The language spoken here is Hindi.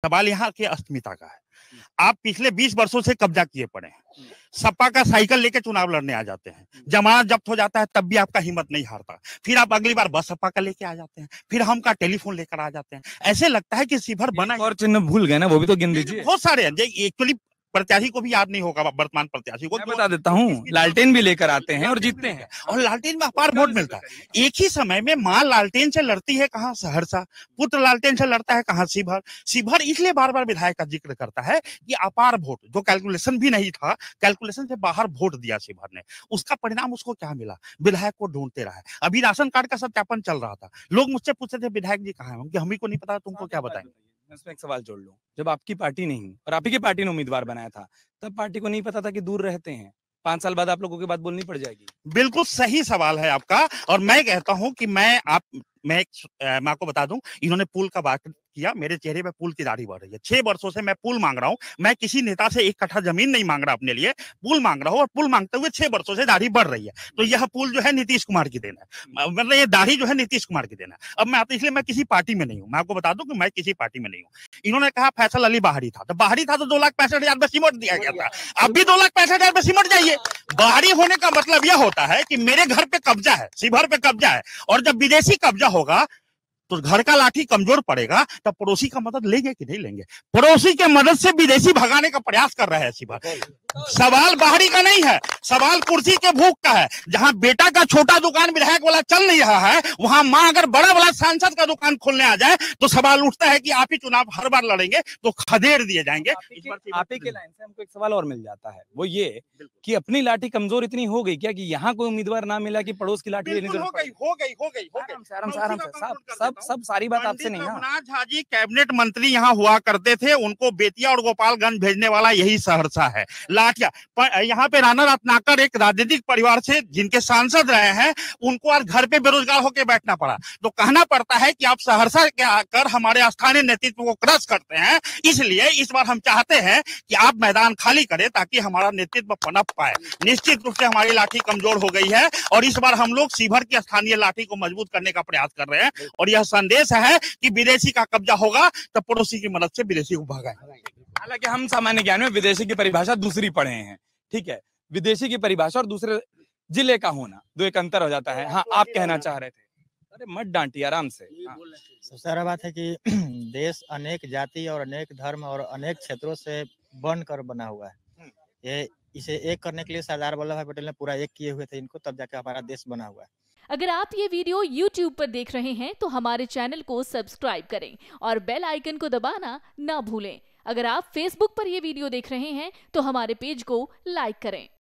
सवाल यहाँ के अस्मिता का है। आप पिछले 20 वर्षों से कब्जा किए पड़े हैं। सपा का साइकिल लेके चुनाव लड़ने आ जाते हैं, जमानत जब्त हो जाता है तब भी आपका हिम्मत नहीं हारता। फिर आप अगली बार बस सपा का लेके आ जाते हैं, फिर हम का टेलीफोन लेकर आ जाते हैं। ऐसे लगता है कि शिवहर बना। और चिन्ह भूल गए ना, वो भी तो गिन दीजिए। बहुत सारे हैं एक्चुअली, प्रत्याशी को भी याद नहीं होगा, वर्तमान प्रत्याशी को। मैं बता देता हूँ, लालटेन भी लेकर आते हैं और जीतते हैं, और लालटेन में अपार वोट मिलता है। एक ही समय में माँ लालटेन से लड़ती है कहाँ सहरसा, पुत्र लालटेन से लड़ता है कहाँ शिवहर। शिवहर इसलिए बार बार विधायक का जिक्र करता है कि अपार वोट, जो कैलकुलेशन भी नहीं था, कैलकुलेशन से बाहर वोट दिया शिवहर ने। उसका परिणाम उसको क्या मिला, विधायक को ढूंढते रहे। अभी राशन कार्ड का सत्यापन चल रहा था, लोग मुझसे पूछते थे विधायक जी कहाँ है, हम ही को नहीं पता, तुमको क्या बताएंगे। मैं इसमें एक सवाल जोड़ लूं, जब आपकी पार्टी नहीं और आप ही की पार्टी ने उम्मीदवार बनाया था, तब पार्टी को नहीं पता था कि दूर रहते हैं, 5 साल बाद आप लोगों की बात बोलनी पड़ जाएगी। बिल्कुल सही सवाल है आपका। और मैं कहता हूं कि मैं आपको बता दूं, इन्होंने पुल का बात किया, मेरे चेहरे पे पुल की दाढ़ी बढ़ रही है। 6 वर्षों से मैं पुल मांग रहा हूं। मैं किसी नेता से 1 कट्ठा जमीन नहीं मांग रहा अपने लिए, पुल मांग रहा हूं। और पुल मांगते हुए 6 वर्षों से दाढ़ी बढ़ रही है। तो यह पुल जो है नीतीश कुमार की देना है, मतलब ये दाढ़ी जो है नीतीश कुमार की देना है। अब मैं इसलिए मैं किसी पार्टी में नहीं हूँ, मैं आपको बता दूं कि मैं किसी पार्टी में नहीं हूँ। इन्होंने कहा फैसल अली बाहरी था, तो बाहरी था तो 2,65,000 में सिमट दिया गया था। अब भी 2,65,000 में सिमट जाइए। बाहरी होने का मतलब यह होता है कि मेरे घर पे कब्जा है, शिवहर पे कब्जा है। और जब विदेशी कब्जा होगा तो घर का लाठी कमजोर पड़ेगा, तब पड़ोसी का मदद लेंगे कि नहीं लेंगे। पड़ोसी के मदद से विदेशी भगाने का प्रयास कर रहे हैं शिवहर। सवाल बाहरी का नहीं है, सवाल कुर्सी के भूख का है। जहां बेटा का छोटा दुकान विधायक वाला चल नहीं रहा है, वहां मां अगर बड़ा वाला सांसद का दुकान खोलने आ जाए तो सवाल उठता है कि आप ही चुनाव हर बार लड़ेंगे तो खदेड़ दिए जाएंगे। आप ही के लाइन से हमको एक सवाल और मिल जाता है, वो ये कि अपनी लाठी कमजोर इतनी हो गई क्या कि यहाँ कोई उम्मीदवार ना मिला कि पड़ोस की लाठी लेने हो गई। आराम से सब सारी बात आपसे नहीं ना। रघुनाथ झा जी कैबिनेट मंत्री यहाँ हुआ करते थे, उनको बेतिया और गोपालगंज भेजने वाला यही सहरसा है। लाठिया यहाँ पे राणा रत्नाकर एक राजनीतिक परिवार से जिनके सांसद रहे हैं, उनको आज घर पे बेरोजगार होकर बैठना पड़ा। तो कहना पड़ता है कि आप सहरसा के आकर हमारे स्थानीय नेतृत्व को क्रश करते हैं। इसलिए इस बार हम चाहते हैं कि आप मैदान खाली करें ताकि हमारा नेतृत्व पनप पाए। निश्चित रूप से हमारी लाठी कमजोर हो गई है और इस बार हम लोग शिवहर की स्थानीय लाठी को मजबूत करने का प्रयास कर रहे हैं। और यह संदेश है कि विदेशी का कब्जा होगा तो पड़ोसी की मदद से विदेशी को भगाएं। हालांकि हम सामान्य ज्ञान में विदेशी की परिभाषा दूसरी पढ़े हैं, ठीक है। विदेशी की परिभाषा और दूसरे जिले का होना दो एक अंतर हो जाता है। हाँ, आप कहना चाह रहे थे। अरे मत डांटिए, आराम से। सबसे सारा बात है कि देश अनेक जाति और अनेक धर्म और अनेक क्षेत्रों से बनकर बना हुआ है। ये इसे एक करने के लिए सरदार वल्लभ भाई पटेल ने पूरा एक किए हुए थे इनको, तब जाके हमारा देश बना हुआ है। अगर आप ये वीडियो YouTube पर देख रहे हैं तो हमारे चैनल को सब्सक्राइब करें और बेल आइकन को दबाना ना भूलें। अगर आप Facebook पर ये वीडियो देख रहे हैं तो हमारे पेज को लाइक करें।